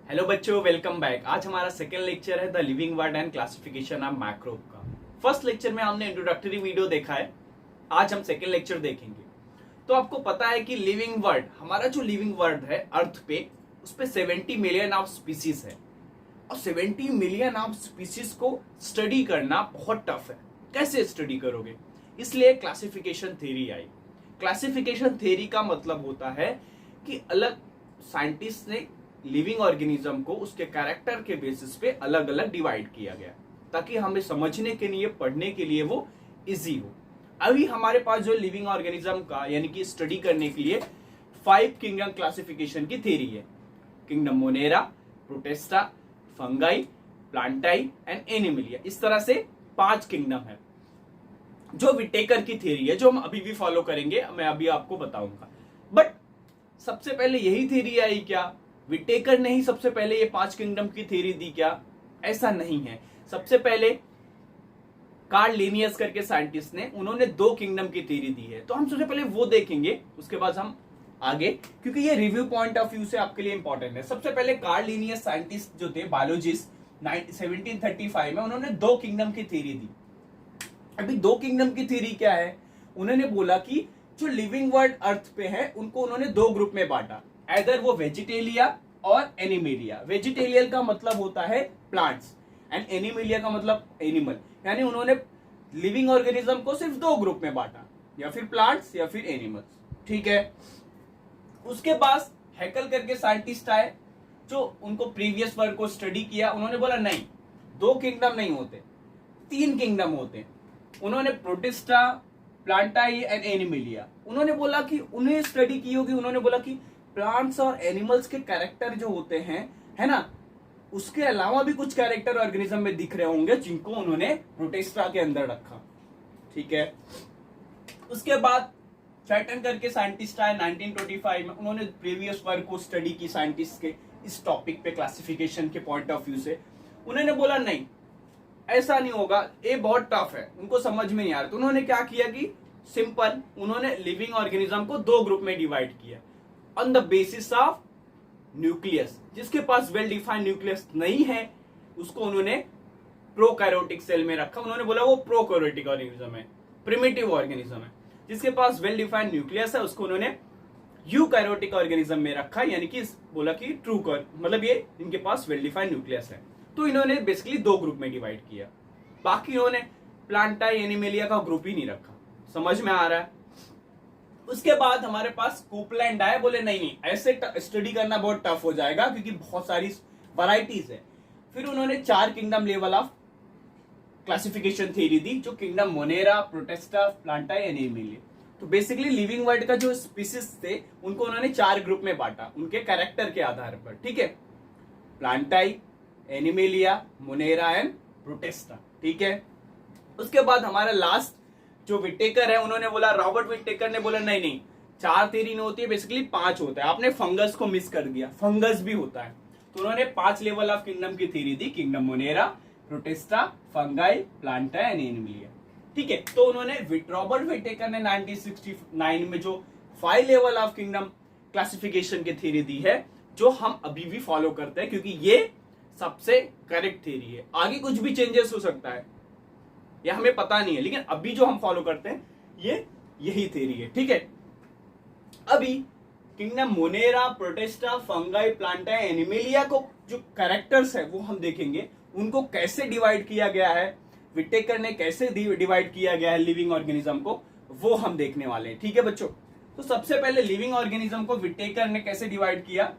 Hello बच्चों, welcome back. आज हमारा सेकेंड लेक्चर है the living word and classification of microbe का। फर्स्ट लेक्चर में हमने इंट्रोडक्टरी वीडियो देखा है। आज हम सेकेंड लेक्चर देखेंगे। तो आपको पता है कि लिविंग वर्ड, हमारा जो लिविंग वर्ड है अर्थ पे, उस पे 70 मिलियन ऑफ स्पीसीज है और 70 मिलियन ऑफ स्पीसीज को स्टडी करना बहुत टफ है। कैसे स्टडी करोगे? इसलिए क्लासिफिकेशन थ्योरी आई। क्लासिफिकेशन थ्योरी का मतलब होता है कि अलग साइंटिस्ट ने लिविंग ऑर्गेनिज्म को उसके कैरेक्टर के बेसिस पे अलग अलग डिवाइड किया गया ताकि हमें समझने के लिए, पढ़ने के लिए वो इजी हो। अभी हमारे पास जो लिविंग ऑर्गेनिज्म का यानी कि स्टडी करने के लिए 5 किंगडम क्लासिफिकेशन की थ्योरी है। Kingdom monera, Protista, fungi, प्लांटाई and Animalia. इस तरह से 5 किंगडम है जो विटेकर की थ्योरी है, जो हम अभी भी फॉलो करेंगे। मैं अभी आपको बताऊंगा। बट सबसे पहले यही थ्योरी आई क्या? विटेकर ने ही सबसे पहले ये 5 किंगडम की थ्योरी दी क्या? ऐसा नहीं है। सबसे पहले कार्ल लिनियस करके साइंटिस्ट ने, उन्होंने 2 किंगडम की थ्योरी दी है। तो हम सबसे पहले वो देखेंगे, उसके बाद हम आगे, क्योंकि ये रिव्यू पॉइंट ऑफ व्यू से आपके लिए इंपॉर्टेंट है। सबसे पहले कार्ल लिनियस साइंटिस्ट जो थे, बायोलॉजिस्ट, 1735 में उन्होंने 2 किंगडम की थ्योरी दी। अभी 2 किंगडम की थ्योरी क्या है? उन्होंने बोला कि जो लिविंग वर्ड अर्थ पे है उनको उन्होंने 2 ग्रुप में बांटा। ऐदर वो वेजिटेलिया और एनिमेलिया। वेजिटेलियल का मतलब होता है प्लांट्स एंड एनिमेलिया का मतलब एनिमल। यानी उन्होंने लिविंग ऑर्गेनिज्म को सिर्फ 2 ग्रुप में बांटा, या फिर प्लांट्स या फिर एनिमल्स। ठीक है। उसके बाद हैकल करके साइंटिस्ट आए जो उनको प्रीवियस वर्ड को स्टडी किया। उन्होंने बोला नहीं, 2 किंगडम नहीं होते, 3 किंगडम होते। उन्होंने प्रोटिस्टा, प्लांटाई एंड एनिमेलिया, उन्होंने बोला कि उन्हें स्टडी की होगी। उन्होंने बोला कि प्लांट्स और एनिमल्स के कैरेक्टर जो होते हैं, है ना, उसके अलावा भी कुछ कैरेक्टर ऑर्गेनिज्म में दिख रहे होंगे जिनको उन्होंने प्रोटेस्टा के अंदर रखा। ठीक है। उसके बाद चैटन करके साइंटिस्ट आए 1925 में। उन्होंने प्रीवियस वर्क को स्टडी की साइंटिस्ट के इस टॉपिक पे, क्लासिफिकेशन के पॉइंट ऑफ व्यू से। उन्होंने बोला नहीं, ऐसा नहीं होगा, ये बहुत टफ है, उनको समझ में नहीं आ रहा। तो उन्होंने क्या किया कि सिंपल, उन्होंने लिविंग ऑर्गेनिज्म को 2 ग्रुप में डिवाइड किया on the basis of nucleus. जिसके पास वेल डिफाइंड न्यूक्लियस नहीं है उसको उन्होंने प्रोकैरियोटिक सेल में रखा। उन्होंने बोला वो प्रोकैरियोटिक ऑर्गेनिज्म है, प्रिमिटिव ऑर्गेनिज्म है। जिसके पास वेल डिफाइंड न्यूक्लियस है उसको उन्होंने यूकैरियोटिक ऑर्गेनिज्म में रखा, यानी कि बोला कि ट्रू मतलब ये इनके पास वेल डिफाइंड न्यूक्लियस है। तो इन्होंने बेसिकली 2 ग्रुप में डिवाइड किया। बाकी इन्होंने प्लांटाई, एनिमेलिया का ग्रुप ही नहीं रखा। समझ में आ रहा है? उसके बाद हमारे पास कोपलैंड आए, बोले नहीं नहीं, ऐसे स्टडी करना बहुत टफ हो जाएगा क्योंकि बहुत सारी वैरायटीज है। फिर उन्होंने 4 kingdom level of classification theory दी, जो kingdom monera, protista, plantae, animalia. तो बेसिकली लिविंग वर्ड का जो स्पीसीज थे उनको उन्होंने 4 ग्रुप में बांटा उनके कैरेक्टर के आधार पर। ठीक है। प्लांटाई, एनिमेलिया, मोनेरा एंड प्रोटेस्टा। ठीक है। उसके बाद हमारा लास्ट जो विटेकर है, उन्होंने बोला, रॉबर्ट विटेकर ने बोला नहीं नहीं, 4 थ्योरी नहीं होती है, बेसिकली 5 होता है। आपने फंगस को मिस कर दिया, फंगस भी होता है। तो उन्होंने 5 लेवल ऑफ किंगडम की theory the, kingdom monera, Protista, fungi, Plantae and animalia. ठीक है। तो उन्होंने रॉबर्ट विटेकर ने 1969 में जो 5 लेवल ऑफ किंगडम क्लासिफिकेशन की थ्योरी दी है, जो हम अभी भी फॉलो करते हैं क्योंकि ये सबसे करेक्ट थ्योरी है। आगे कुछ भी चेंजेस हो सकता है, ये हमें पता नहीं है, लेकिन अभी जो हम फॉलो करते हैं ये यही थ्योरी है। ठीक है। अभी kingdom monera, Protista, fungi, Plantae, animalia को जो कैरेक्टर्स है वो हम देखेंगे, उनको कैसे डिवाइड किया गया है, विटेकर ने कैसे डिवाइड किया गया है लिविंग ऑर्गेनिज्म को, वो हम देखने वाले हैं। ठीक है बच्चों। तो सबसे पहले लिविंग ऑर्गेनिज्म को विटेकर ने कैसे डिवाइड किया?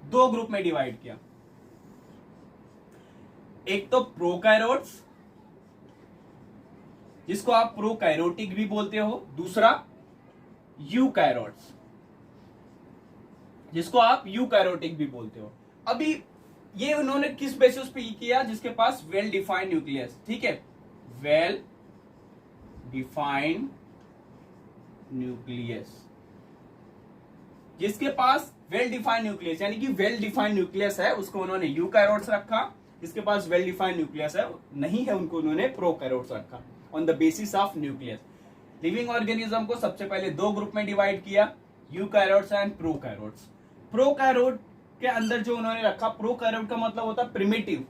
2 ग्रुप में डिवाइड किया। एक तो प्रोकैरियोट्स, जिसको आप प्रोकैरियोटिक भी बोलते हो। दूसरा यूकैरियोट्स, जिसको आप यूकैरियोटिक भी बोलते हो। अभी ये उन्होंने किस बेसिस पे किया? जिसके पास वेल डिफाइंड न्यूक्लियस। ठीक है। वेल डिफाइंड न्यूक्लियस, जिसके पास वेल डिफाइंड न्यूक्लियस यानी कि वेल डिफाइंड न्यूक्लियस है, उसको उन्होंने यूकैरियोट्स रखा। जिसके पास वेल डिफाइंड न्यूक्लियस है नहीं है, उनको उन्होंने प्रोकैरियोट्स रखा on the basis of nucleus. Living organism को सबसे पहले 2 ग्रुप में डिवाइड किया, यूकैरियोट्स एंड प्रोकैरियोट्स। प्रोकैरियोट के अंदर जो उन्होंने रखा, प्रोकैरियोट का मतलब होता है प्रिमिटिव,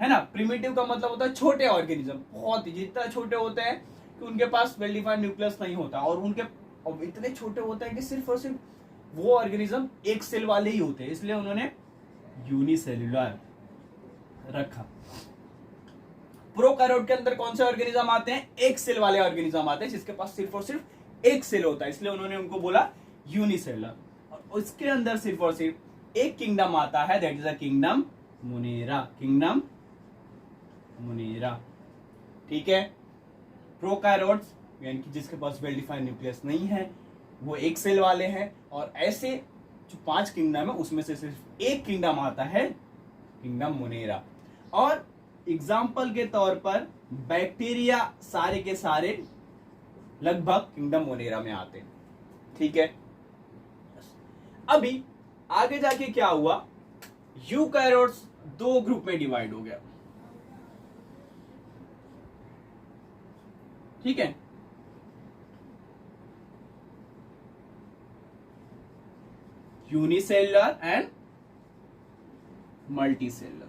है ना। प्रिमिटिव का मतलब होता है छोटे ऑर्गेनिज्म, बहुत ही जितना छोटे होते हैं कि उनके पास वेल डिफाइंड न्यूक्लियस नहीं होता, और उनके इतने छोटे होते हैं कि सिर्फ और सिर्फ वो ऑर्गेनिज्म एक सेल वाले ही होते हैं, इसलिए उन्होंने यूनिसेल्युलर रखा। प्रोकैरियोट के अंदर कौन से ऑर्गेनिज्म आते हैं? एक सेल वाले ऑर्गेनिज्म आते हैं जिसके पास सिर्फ और सिर्फ एक सेल होता है, इसलिए उन्होंने उनको बोला यूनिसेलुलर। और उसके अंदर सिर्फ और सिर्फ एक किंगडम आता है, that is a kingdom Monera, kingdom Monera, ठीक है। प्रोकैरियोट्स यानी कि जिसके पास वेल डिफाइंड न्यूक्लियस नहीं है, वो एक सेल वाले हैं, और ऐसे जो 5 किंगडम है उसमें से सिर्फ एक किंगडम आता है, किंगडम मोनेरा। और एग्जाम्पल के तौर पर बैक्टीरिया सारे के सारे लगभग किंगडम मोनेरा में आते हैं, ठीक है। अभी आगे जाके क्या हुआ, यूकैरियोट्स 2 ग्रुप में डिवाइड हो गया, ठीक है। Unicellular and multicellular.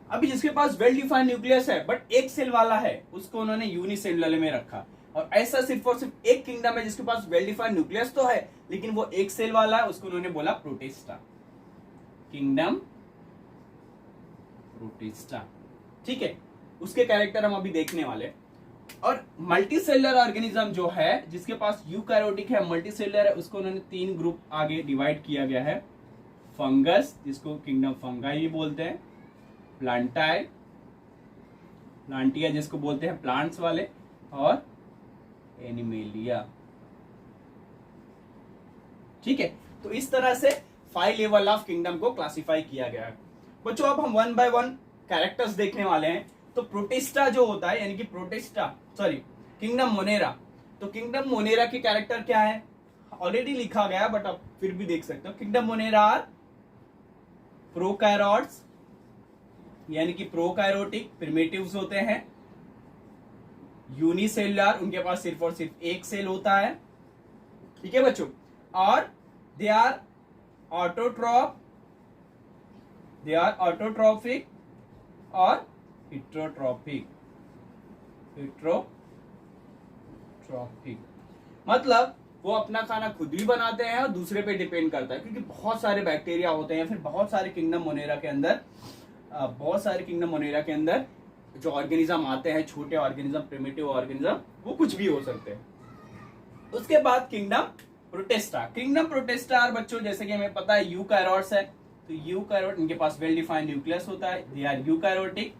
अभी जिसके पास वेल डिफाइंड न्यूक्लियस है बट एक सेल वाला है, उसको उन्होंने यूनिसेलुलर में रखा। और ऐसा सिर्फ और सिर्फ एक किंगडम है जिसके पास वेल डिफाइंड न्यूक्लियस तो है लेकिन वो एक सेल वाला है, उसको उन्होंने बोला प्रोटिस्टा, किंगडम प्रोटिस्टा, ठीक है। उसके कैरेक्टर हम अभी देखने वाले। और मल्टीसेलुलर ऑर्गेनिज्म जो है जिसके पास यूकैरियोटिक है, मल्टीसेलुलर है, उसको उन्होंने 3 ग्रुप आगे डिवाइड किया गया है। फंगस, जिसको किंगडम फंगाई भी बोलते हैं, प्लांटाई, प्लांटिया जिसको बोलते हैं प्लांट्स वाले, और एनिमेलिया, ठीक है। तो इस तरह से 5 लेवल ऑफ किंगडम को क्लासिफाई किया गया है। बच्चों अब हम 1 बाय 1 कैरेक्टर्स देखने वाले हैं। तो प्रोटिस्टा जो होता है, यानी कि किंगडम मोनेरा, तो किंगडम मोनेरा के कैरेक्टर क्या है ऑलरेडी लिखा गया बट अब फिर भी देख सकते हो। किंगडम मोनेरा आर प्रोकैरियोट्स, यानी कि प्रोकैरियोटिक प्रिमिटिव्स होते हैं। यूनिसेलुलर, उनके पास सिर्फ और सिर्फ एक सेल होता है, ठीक है बच्चों। और they are autotroph, they are autotrophic और हिट्रोट्रॉपिक, हिट्रोट्रॉपिक मतलब वो अपना खाना खुद भी बनाते हैं और दूसरे पे डिपेंड करता है, क्योंकि बहुत सारे बैक्टीरिया होते हैं, फिर बहुत सारे किंगडम मोनेरा के अंदर जो ऑर्गेनिज्म आते हैं, छोटे ऑर्गेनिज्म, प्रिमिटिव ऑर्गेनिज्म, वो कुछ भी हो सकते हैं। उसके बाद किंगडम प्रोटिस्टा। किंगडम प्रोटिस्टा बच्चों जैसे कि हमें पता है यूकैरियोट्स है, तो यूकैरियोट इनके पास वेल डिफाइंड न्यूक्लियस होता है, they are eukaryotic,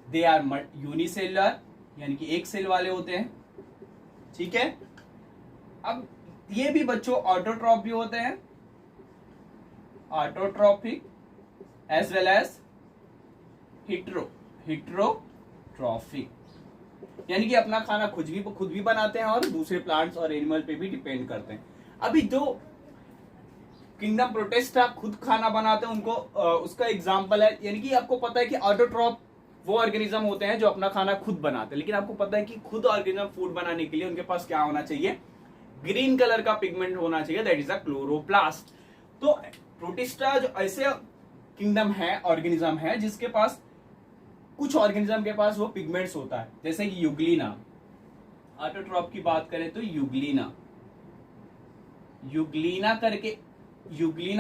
they are unicellular, यानी कि एक सेल वाले होते हैं, ठीक है। अब ये भी बच्चों ऑटोट्रॉप भी होते हैं, autotrophic as well as heterotrophic, यानी कि अपना खाना खुद भी बनाते हैं और दूसरे प्लांट्स और एनिमल पे भी डिपेंड करते हैं। अभी जो किंगडम प्रोटिस्टा खुद खाना बनाते हैं उनको उसका एग्जांपल है, यानी कि आपको पता है कि ऑटोट्रॉप वो ऑर्गेनिज्म होते हैं जो अपना खाना खुद बनाते हैं, लेकिन आपको पता है कि खुद ऑर्गेनिज्म फूड बनाने के लिए उनके पास क्या होना चाहिए, ग्रीन कलर का पिगमेंट होना चाहिए, दैट इज अ क्लोरोप्लास्ट। तो प्रोटिस्टा जो ऐसे किंगडम है, ऑर्गेनिज्म है जिसके पास कुछ ऑर्गेनिज्म के पास वो पिगमेंट्स होता है, जैसे कि यूग्लिना। ऑटोट्रॉप की बात करें तो यूग्लिना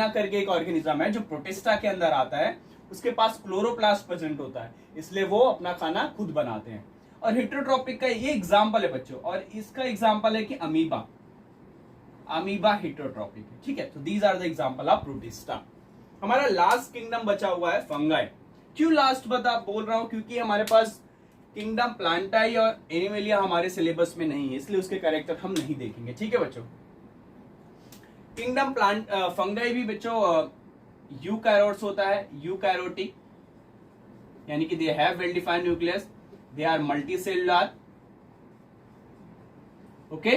करके एक ऑर्गेनिज्म है जो प्रोटिस्टा के अंदर आता है, उसके पास क्लोरोप्लास्ट प्रेजेंट होता है, इसलिए वो अपना खाना खुद बनाते हैं। और हिट्रोट्रॉपिक का ये एग्जांपल है बच्चों, और इसका एग्जांपल है कि अमीबा हिट्रोट्रॉपिक है, ठीक है। तो these are the example of protista. हमारा लास्ट किंगडम बचा हुआ है फंगाई। क्यों लास्ट बोल रहा हूं, क्योंकि हमारे पास किंगडम प्लांटाई और एनिमेलिया हमारे सिलेबस में नहीं है, इसलिए उसके कैरेक्टर हम नहीं देखेंगे, ठीक है बच्चों। किंगडम फंगाई भी बच्चों यूकैरियोट्स होता है, यूकैरियोटिक, यानी कि they have well defined nucleus, they are multicellular, okay,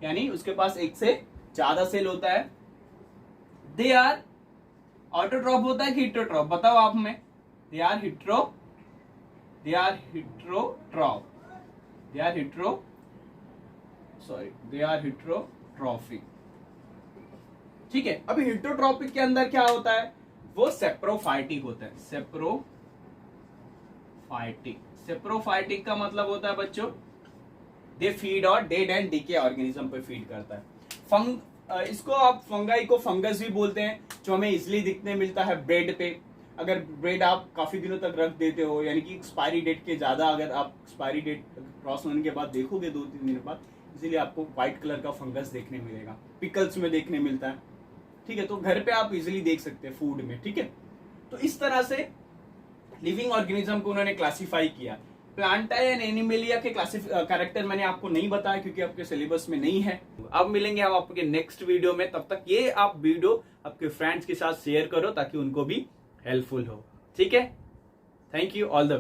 यानी उसके पास एक से ज्यादा सेल होता है। दे आर ऑटोट्रॉप होता है कि हिट्रोट्रॉप, बताओ आप हमें। दे आर हिट्रोट्रॉपिक, ठीक है, अभी हेटेरोट्रॉपिक के अंदर क्या होता है, वो सेप्रोफाइटिक होता है। सेप्रोफाइटिक का मतलब होता है बच्चों, दे फीड और डेड एंड डीके ऑर्गेनिज्म पे फीड करता है। इसको आप फंगाई को फंगस भी बोलते हैं, जो हमें इजिली दिखने मिलता है ब्रेड पे। अगर ब्रेड आप काफी दिनों तक रख देते हो, यानी कि एक्सपायरी डेट के ज्यादा अगर आप एक्सपायरी डेट क्रॉस होने के बाद देखोगे 2-3 दिन बाद, इसीलिए आपको व्हाइट कलर का फंगस देखने मिलेगा। पिकल्स में देखने मिलता है, ठीक है, तो घर पे आप इजिली देख सकते हैं फूड में, ठीक है। तो इस तरह से लिविंग ऑर्गेनिज्म को उन्होंने क्लासिफाई किया। प्लांटा एंड एनिमेलिया के कैरेक्टर मैंने आपको नहीं बताया क्योंकि आपके सिलेबस में नहीं है। अब मिलेंगे हम आपके नेक्स्ट वीडियो में, तब तक ये आप वीडियो आपके फ्रेंड्स के साथ शेयर करो ताकि उनको भी हेल्पफुल हो, ठीक है। Thank you, all the best.